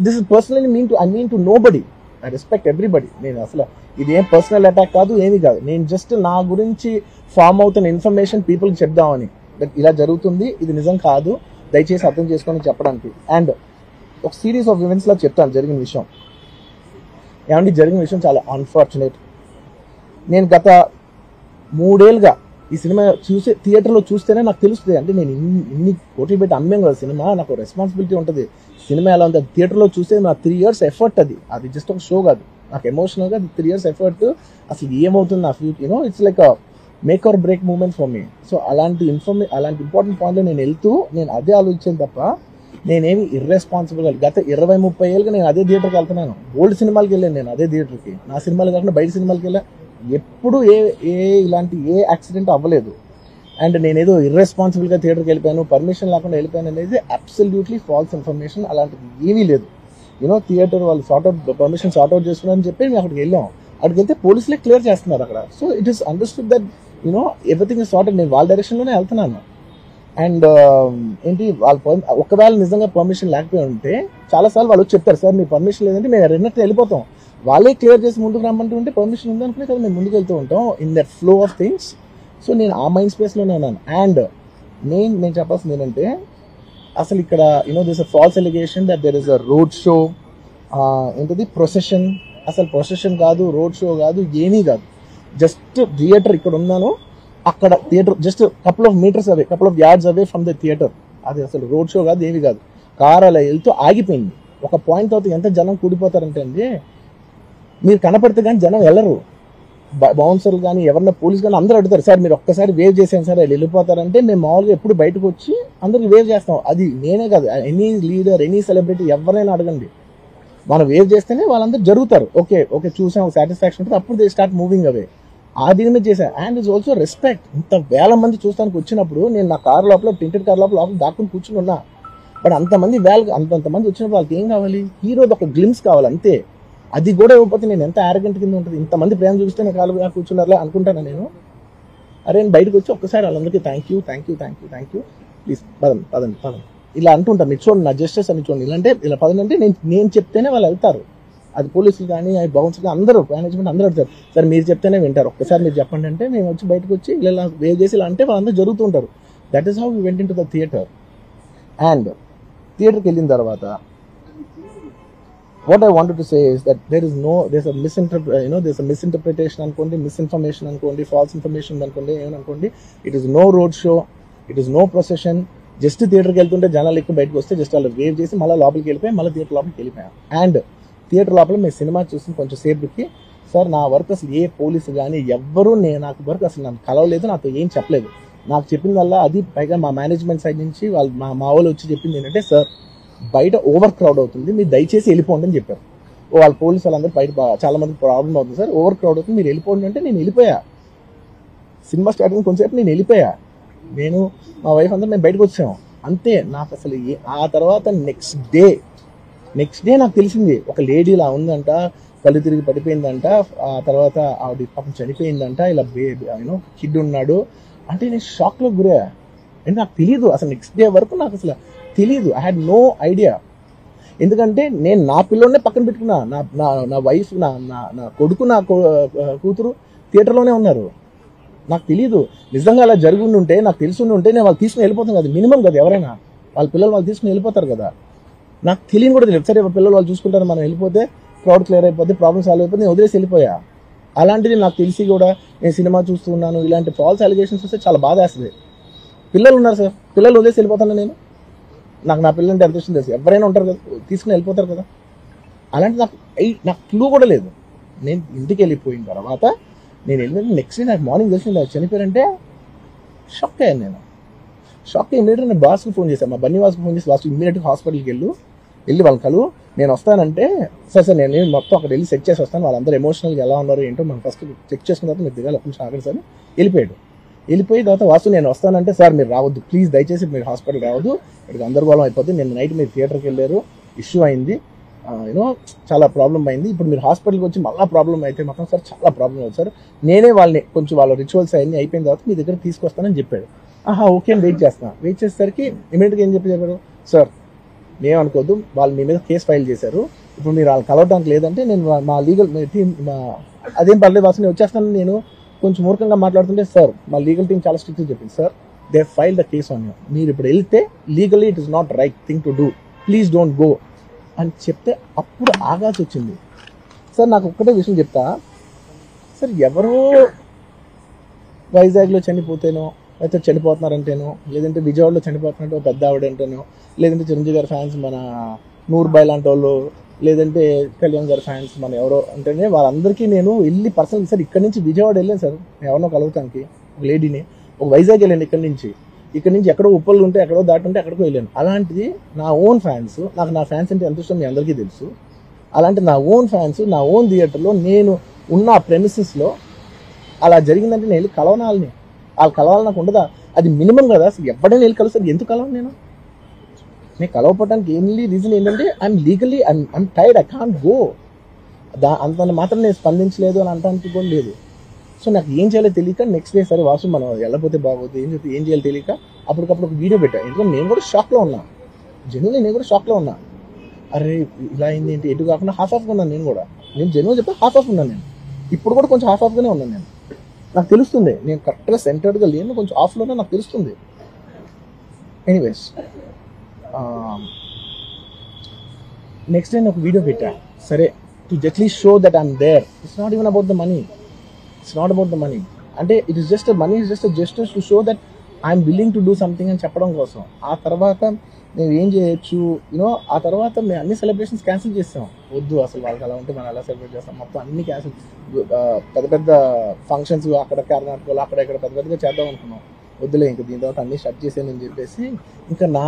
This is personally I mean to nobody. I respect everybody. నేను అసలు ఇది ఏం పర్సనల్ అటాక్ కాదు, ఏమీ కాదు. నేను జస్ట్ నా గురించి ఫామ్ అవుతున్న ఇన్ఫర్మేషన్ పీపుల్కి చెప్దామని, ఇలా జరుగుతుంది, ఇది నిజం కాదు, దయచేసి అర్థం చేసుకొని చెప్పడానికి. అండ్ ఒక సిరీస్ ఆఫ్ ఈవెంట్స్లో చెప్తాను జరిగిన విషయం. ఏమంటే జరిగిన విషయం చాలా అన్ఫార్చునేట్. నేను గత 3 ఏళ్ళుగా ఈ సినిమా థియేటర్లో చూస్తేనే నాకు తెలుస్తుంది. అంటే నేను ఇన్ని కోట్లు పెట్టి అమ్మేం కదా సినిమా, నాకు రెస్పాన్సిబిలిటీ ఉంటుంది. సినిమా ఎలా ఉంది థియేటర్లో చూస్తే నా 3 years ఎఫర్ట్. అది జస్ట్ ఒక షో కాదు, నాకు ఎమోషనల్గా అది 3 years ఎఫర్ట్. అసలు ఏమవుతుంది నా future, it's like make or break moment for me. So అలాంటి ఇంపార్టెంట్ పాయింట్లో నేను వెళ్తూ నేను అదే ఆలోచించాను తప్ప నేనేమి ఇర్రెస్పాన్సిబుల్గా. గత 20-30 ఏళ్ళుగా నేను అదే థియేటర్కి వెళ్తున్నాను. ఓల్డ్ సినిమాలకి వెళ్ళాను నేను అదే థియేటర్కి. నా సినిమాలు కాకుండా బయట సినిమాలకి వెళ్ళా. ఎప్పుడు ఇలాంటి యాక్సిడెంట్ అవ్వలేదు. అండ్ నేనేదో ఇర్రెస్పాన్సిబుల్గా థియేటర్కి వెళ్ళిపోయాను, పర్మిషన్ లేకుండా వెళ్ళిపోయాను అనేది అబ్సల్యూట్లీ ఫాల్స్ ఇన్ఫర్మేషన్. అలాంటిది ఏమీ లేదు. థియేటర్ వాళ్ళు పర్మిషన్ సార్ట్అవుట్ చేస్తున్నారని చెప్పి మేము అక్కడికి వెళ్ళాం. అక్కడికి వెళ్తే పోలీసులే క్లియర్ చేస్తున్నారు అక్కడ. So it is understood that everything is sorted. నేను వాళ్ళ డైరెక్షన్లోనే వెళ్తున్నాను. అండ్ ఏంటి ఒకవేళ నిజంగా పర్మిషన్ లేకపోయి ఉంటే చాలాసార్లు వాళ్ళు చెప్తారు, సార్ మీ పర్మిషన్ లేదంటే మేము రెండట్టు వెళ్ళిపోతాం. వాళ్ళే క్లియర్ చేసి ముందుకు రమ్మంటూ ఉంటే పర్మిషన్ ఉందనుకునే కదా మేము ముందుకు వెళ్తూ ఉంటాం in that flow of things. So నేను ఆ మైండ్ స్పేస్లోనే ఉన్నాను. అండ్ నేను చెప్పాల్సింది ఏంటంటే అసలు ఇక్కడ this a false allegation that there is a road show, ఏంటిది ప్రొసెషన్. అసలు ప్రొసెషన్ కాదు, రోడ్ షో కాదు, ఏమీ కాదు. జస్ట్ థియేటర్ ఇక్కడ ఉన్నాను, అక్కడ theatre just couple of metres away, couple of yards away from the theatre. అది అసలు రోడ్ షో కాదు, ఏమీ కాదు. కార్ అలా వెళ్తూ ఆగిపోయింది. ఒక పాయింట్ తర్వాత ఎంత జనం కూడిపోతారంటే అండి, మీరు కనపడితే కానీ జనం వెళ్ళరు. బౌన్సర్లు కానీ ఎవరన్నా పోలీస్ కానీ అందరూ అడుగుతారు, సార్ మీరు ఒక్కసారి వేవ్ చేసాను సార్ వాళ్ళు వెళ్ళిపోతారంటే మేము మామూలుగా ఎప్పుడు బయటకు వచ్చి అందరికి వేవ్ చేస్తాం. అది నేనే కాదు, ఎనీ లీడర్, ఎనీ సెలబ్రిటీ ఎవరైనా అడగండి, మనం వేవ్ చేస్తేనే వాళ్ళందరూ జరుగుతారు. ఓకే చూసాం, ఒక సాటిస్ఫాక్షన్ ఉంటుంది, అప్పుడు దే స్టార్ట్ మూవింగ్ అవే. ఆ దీని మీద చేశాను. And it's also respect. ఇంత వేల మంది చూస్తానికి వచ్చినప్పుడు నేను నా కార్ లోపల, టింటెడ్ కార్ లోపల దాక్కుని కూర్చుని ఉన్నా. బట్ అంతమంది అంతమంది వచ్చినప్పుడు వాళ్ళకి ఏం కావాలి, హీరోది ఒక గ్లిమ్స్ కావాలి అంతే. అది కూడా ఇవ్వకపోతే నేను ఎంత యారగెంట్ కింద ఉంటుంది. ఇంతమంది ప్రేమ చూపిస్తే నేను కాలు కూర్చున్నారులే అనుకుంటాను నేను. అరే నేను బయటకు వచ్చి ఒక్కసారి వాళ్ళందరికీ థ్యాంక్ యూ ప్లీజ్ పదండి ఇలా అంటుంటాను. మీరు చూడండి నా జస్టిస్ అని చూడండి, ఇలాంటే ఇలా పదండి అంటే నేను చెప్తేనే వాళ్ళు వెళ్తారు. అది పోలీసులు కానీ బౌన్సర్ కానీ అందరూ మేనేజ్మెంట్ అందరూ అడుగుతారు, సార్ మీరు చెప్తేనే వింటారు, ఒక్కసారి మీరు చెప్పండి అంటే నేను వచ్చి బయటకు వచ్చి ఇలా వేవ్ చేసి ఇలా అంటే వాళ్ళందరూ జరుగుతుంటారు. That is how we went into the theatre. And థియేటర్కి వెళ్ళిన తర్వాత what I wanted to say is that there's a misinterpretation అనుకోండి, misinformation అనుకోండి, false information అనుకోండి, ఏమనుకోండి, it is no road show, it is no procession. Just థియేటర్కి వెళ్తుంటే జనాలు ఎక్కువ బయటకు వస్తే జస్ట్ వాళ్ళు వేవ్ చేసి మళ్ళీ లోపలికి వెళ్ళిపోయి మళ్ళీ థియేటర్ లోపలికి వెళ్ళిపోయాం. అండ్ థియేటర్ లోపల మేము సినిమా చూసి కొంచెం సేపుకి, సార్ నా వర్క్ అసలు ఏ పోలీసు కానీ ఎవ్వరూ నాకు వర్క్ అసలు నన్ను కలవలేదు, నాతో ఏం చెప్పలేదు. నాకు చెప్పిందల్లా అది పైగా మా మేనేజ్మెంట్ సైడ్ నుంచి వాళ్ళు మా వాళ్ళు వచ్చి చెప్పింది ఏంటంటే, సార్ బయట ఓవర్ క్రౌడ్ అవుతుంది, మీరు దయచేసి వెళ్ళిపోండి అని చెప్పారు. వాళ్ళ పోలీసు వాళ్ళందరూ బయట చాలా మంది ప్రాబ్లం అవుతుంది సార్, ఓవర్ క్రౌడ్ అవుతుంది, మీరు వెళ్ళిపోండి అంటే నేను వెళ్ళిపోయా. సినిమా స్టార్టింగ్ కొంచెంసేపు నేను వెళ్ళిపోయా. నేను మా వైఫ్ అందరూ మేము బయటకు వచ్చాము అంతే. నాకు అసలు ఆ తర్వాత నెక్స్ట్ డే నాకు తెలిసింది ఒక లేడీ ఇలా ఉందంట, కళ్ళు తిరిగి పడిపోయిందంట, ఆ తర్వాత ఆవిడ పాపం చనిపోయిందంట, ఇలా కిడ్ ఉన్నాడు అంటే నేను షాక్లో గురయ్యా. అంటే నాకు తెలియదు అసలు, నెక్స్ట్ డే వరకు నాకు అసలు తెలియదు. I had no idea. ఎందుకంటే నేను నా పిల్లోనే పక్కన పెట్టుకున్నా, నా వైఫ్, నా కొడుకు, నా కూతురు థియేటర్లోనే ఉన్నారు. నాకు తెలియదు. నిజంగా అలా జరిగి ఉంటే, నాకు తెలిసి ఉంటే నేను వాళ్ళు తీసుకుని వెళ్ళిపోతాను కదా, మినిమం కదా, ఎవరైనా వాళ్ళ పిల్లలు వాళ్ళు తీసుకుని వెళ్ళిపోతారు కదా. నాకు తెలియని కూడా తెలియదు. సరే పిల్లలు వాళ్ళు చూసుకుంటారు, మనం వెళ్ళిపోతే క్రౌడ్ క్లియర్ అయిపోతే, ప్రాబ్లమ్ సాల్వ్ అయిపోతే నేను వదిలేసి వెళ్ళిపోయా. అలాంటిది నాకు తెలిసి కూడా నేను సినిమా చూస్తున్నాను, ఇలాంటి ఫాల్స్ అలిగేషన్స్ వస్తే చాలా బాధ వేస్తుంది. పిల్లలు ఉన్నారు సార్, పిల్లలు వదిలేసి వెళ్ళిపోతాను నేను. నాకు నా పిల్లలు అంటే ఎంత ఇష్టం తెలుసు, ఎవరైనా ఉంటారు కదా, తీసుకుని వెళ్ళిపోతారు కదా. అలాంటి నాకు క్లూ కూడా లేదు. నేను ఇంటికి వెళ్ళిపోయిన తర్వాత నేను వెళ్ళిన నెక్స్ట్ డే నాకు మార్నింగ్ తెలిసి చనిపోయారంటే షాక్ అయ్యాను. నేను షాక్ అయ్యి ఇమీడియట్గా నేను బాస్కి ఫోన్ చేశాను, మా బన్నీ బాస్కి ఫోన్ చేసి, బాస్ ఇమీడియట్గా హాస్పిటల్కి వెళ్ళి వాళ్ళ కలు నేను వస్తానంటే, సార్ నేను మొత్తం అక్కడ వెళ్ళి చెక్ చేసి వస్తాను, వాళ్ళందరూ ఎమోషనల్గా ఎలా ఉన్నారు ఏంటో మనం ఫస్ట్ చెక్ చేసుకున్న తర్వాత మీరు దిగాలి, కొంచెం ఆగండి సార్. వెళ్ళిపోయిన తర్వాత వాసు నేను వస్తానంటే, సార్ మీరు రావద్దు ప్లీజ్, దయచేసి మీరు హాస్పిటల్ రావద్దు, ఇక్కడ గందరగోళం అయిపోద్ది, నేను నైట్ మీరు థియేటర్కి వెళ్ళారు, ఇష్యూ అయింది, చాలా ప్రాబ్లం అయింది, ఇప్పుడు మీరు హాస్పిటల్కి వచ్చి మళ్ళీ ప్రాబ్లం అయితే మాత్రం సార్ చాలా ప్రాబ్లం అవుతుంది సార్, నేనే వాళ్ళని కొంచెం వాళ్ళ రిచువల్స్ అన్నీ అయిపోయిన తర్వాత మీ దగ్గర తీసుకొస్తానని చెప్పాడు. ఓకే అని వెయిట్ చేస్తాను. వెయిట్ చేసేసరికి ఇమీడియట్గా ఏం చెప్పారు, సార్ నేనేమనుకోవద్దు, వాళ్ళు మీ మీద కేసు ఫైల్ చేశారు, ఇప్పుడు మీరు వాళ్ళు కలవడానికి లేదంటే నేను మా లీగల్ టీం అదేం పర్లేదు వాసు నేను వచ్చేస్తాను. నేను కొంచెం మూర్ఖంగా మాట్లాడుతుంటే సార్ మా లీగల్ టీం చాలా స్ట్రిక్ట్గా చెప్పింది, sir they file the case on you, మీరు ఇప్పుడు వెళ్తే legally it is not right thing to do, please don't go అని చెప్తే అప్పుడు ఆగాల్సి వచ్చింది. సార్ నాకు ఒక్కటే విషయం చెప్తా సార్, ఎవరో వైజాగ్లో చనిపోతేనో అయితే చనిపోతున్నారంటేనో, లేదంటే విజయవాడలో చనిపోతున్నట్టు పెద్ద ఆవిడ అంటేనో, లేదంటే చిరంజీవి గారి ఫ్యాన్స్ మన నూర్బాయ్ లాంటి వాళ్ళు, లేదంటే కళ్యాణ్ గారి ఫ్యాన్స్ మన ఎవరో అంటేనే వాళ్ళందరికీ నేను వెళ్ళి పర్సనల్ సార్ ఇక్కడ నుంచి విజయవాడ వెళ్ళాను సార్ ఎవరినో కలుగుతానికి, ఒక లేడీని, ఒక వైజాగ్ వెళ్ళాను ఇక్కడ నుంచి ఎక్కడో ఉప్పలు ఉంటే ఎక్కడో దాటుంటే అక్కడికి వెళ్ళాను. అలాంటిది నా ఓన్ ఫ్యాన్స్, నాకు నా ఫ్యాన్స్ అంటే ఎంత ఇష్టం మీ అందరికీ తెలుసు, అలాంటి నా ఓన్ ఫ్యాన్స్ నా ఓన్ థియేటర్లో నేను ఉన్న ప్రెమిసెస్లో అలా జరిగిందంటే నేను వెళ్ళి కలవనాలని, వాళ్ళు కలవాలి నాకు ఉండదా? అది మినిమం కదా. అసలు ఎవడైనా వెళ్ళి కలుస్తారు, ఎందుకు కలవను నేను కలవపోవడానికి ఏంటి రీజన్ ఏంటంటే I'm legally I'm tired, I can't go. అంత మాత్రం నేను స్పందించలేదు అని అంటానికి కూడా లేదు. సో నాకు ఏం చేయాలో తెలియక నెక్స్ట్ డే సరే వాసు మనం వెళ్ళకపోతే బాగోదు, ఏం చేయాలో తెలియక అప్పటికప్పుడు ఒక వీడియో పెట్టాను. ఎందుకంటే నేను కూడా షాక్లో ఉన్నా, జెన్యున్లీ నేను కూడా షాక్లో ఉన్నా. అరే ఇలా అయింది ఏంటి, ఎటు కాకుండా హాఫ్ ఆఫ్గా ఉన్నాను నేను జెన్యున్ చెప్పి హాఫ్ ఆఫ్ ఉన్నాను నేను, ఇప్పుడు కూడా కొంచెం హాఫ్ ఆఫ్గానే ఉన్నాను నేను. నాకు తెలుస్తుంది నేను కరెక్ట్గా సెంటర్డ్గా లేను, కొంచెం ఆఫ్లోనే నాకు తెలుస్తుంది. ఎనీవేస్ నెక్స్ట్ డే నేను ఒక వీడియో పెట్టా, సరే to at least show that I'm there. It's not even about the money, it's not about the money, అంటే it is just money is just justice to show that I'm willing to do something అని చెప్పడం కోసం. ఆ తర్వాత మేము ఏం చేయొచ్చు ఆ తర్వాత మేము అన్ని సెలబ్రేషన్స్ క్యాన్సిల్ చేస్తాం. వద్దు అసలు వాళ్ళకి అలా ఉంటే మనం ఎలా సెలబ్రేట్ చేస్తాం, మొత్తం అన్ని క్యాన్సిల్. పెద్ద పెద్ద ఫంక్షన్స్ అక్కడ కర్ణాటకలో అక్కడెక్కడ పెద్ద పెద్దగా చేద్దాం అనుకున్నాం. వద్దులే ఇంకా దీని తర్వాత అన్ని స్టార్ట్ చేసానని చెప్పేసి ఇంకా నా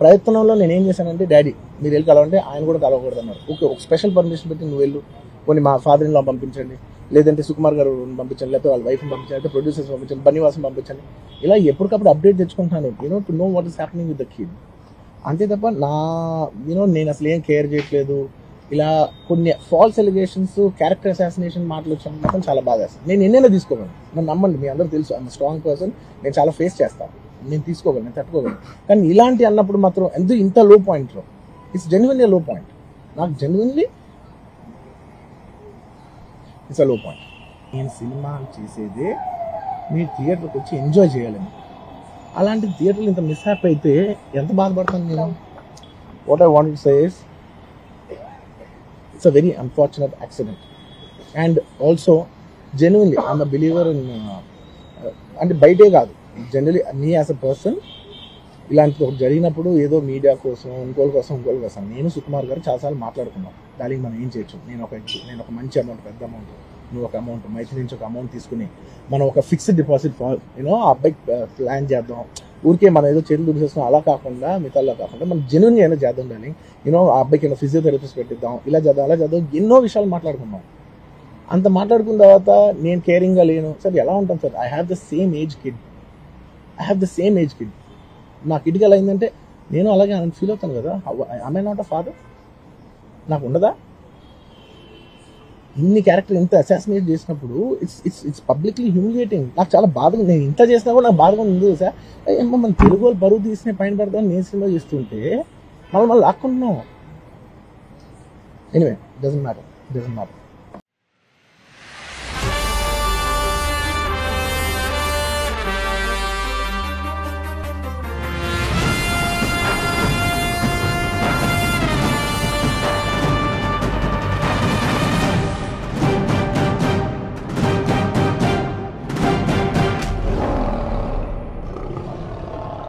ప్రయత్నంలో నేను ఏం చేశానంటే, డాడీ మీరు వెళ్ళి కలవంటే ఆయన కూడా కలవకూడదు అన్నారు. ఓకే ఒక స్పెషల్ పర్మిషన్ పెట్టి నువ్వు వెళ్ళు, కొన్ని మా ఫాదర్ ఇన్ లా పంపించండి, లేదంటే సుకుమార్ గారు పంపించండి, లేకపోతే వాళ్ళ వైఫ్ని పంపించండి, లేకపోతే ప్రొడ్యూసర్స్ పంపించండి, బన్నీవాసం పంపించండి. ఇలా ఎప్పటికప్పుడు అప్డేట్ తెచ్చుకుంటున్నాను to know what is happening with the kid. అంతే తప్ప నేను అసలు ఏం కేర్ చేయట్లేదు. ఇలా కొన్ని ఫాల్స్ ఎలిగేషన్స్, క్యారెక్టర్ అసాసినేషన్ మాటలు వచ్చాను మాత్రం చాలా బాగా వేస్తాను. నేను ఎన్నైనా తీసుకోగలను, నన్ను నమ్మండి, మీ అందరూ తెలుసు ఐఎమ్ స్ట్రాంగ్ పర్సన్, నేను చాలా ఫేస్ చేస్తాను, నేను తీసుకోగలను, నేను తట్టుకోగలను. కానీ ఇలాంటి అన్నప్పుడు మాత్రం ఇంత లో పాయింట్లో ఇట్స్ జెన్యున్లీ లో పాయింట్, నాకు జెన్యున్లీ ఇట్స్ అ లో పాయింట్. నేను సినిమా చేసేదే మీరు థియేటర్కి వచ్చి ఎంజాయ్ చేయాలని, అలాంటి థియేటర్లు ఇంత మిస్హ్యాప్ అయితే ఎంత బాధపడతాను నేను. What I want to say is it's a very unfortunate accident. And also genuinely I'm a believer in, అంటే బయటే కాదు generally me as a person ఇలాంటి ఒకటి జరిగినప్పుడు ఏదో మీడియా కోసం ఇంకోళ్ళ కోసం నేను సుకుమార్ గారు చాలాసార్లు మాట్లాడుకున్నాం, దానికి మనం ఏం చేయొచ్చు. నేను ఒక మంచి అమౌంట్, పెద్ద అమౌంట్, నువ్వు ఒక అమౌంట్, మైత్రి నుంచి ఒక అమౌంట్ తీసుకుని మనం ఒక ఫిక్స్డ్ డిపాజిట్ ఆ అబ్బాయికి ప్లాన్ చేద్దాం. ఊరికే మనం ఏదో చేతులు దూసేసుకుని అలా కాకుండా మిగతాలా కాకుండా మనం జెన్యున్గా ఏమైనా చేద్దాం, కానీ ఆ అబ్బాయికి ఏమైనా ఫిజియోథెరపిస్ట్ పెట్టిద్దాం, ఇలా చేద్దాం అలా చేద్దాం, ఎన్నో విషయాలు మాట్లాడుకున్నాం. అంత మాట్లాడుకున్న తర్వాత నేను కేరింగ్గా లేను సార్, ఎలా ఉంటాను sir? I have the same age kid. నా కిడ్కి ఎలా అయిందంటే నేను అలాగే ఫీల్ అవుతాను కదా. I not a father? నాకు ఉండదా? ఇన్ని క్యారెక్టర్ ఇంత అసాసినేట్ చేసినప్పుడు ఇట్స్ పబ్లిక్లీ హ్యూమిలియేటింగ్. నాకు చాలా బాధగా, నేను ఇంత చేసినా కూడా నాకు బాధగా ఉంది సార్. మన తెలుగు వాళ్ళు బరువు తీసిన పైన పడతామని నేను సినిమా చేస్తుంటే మళ్ళీ లాక్కుంటున్నాం. Anyway doesn't matter.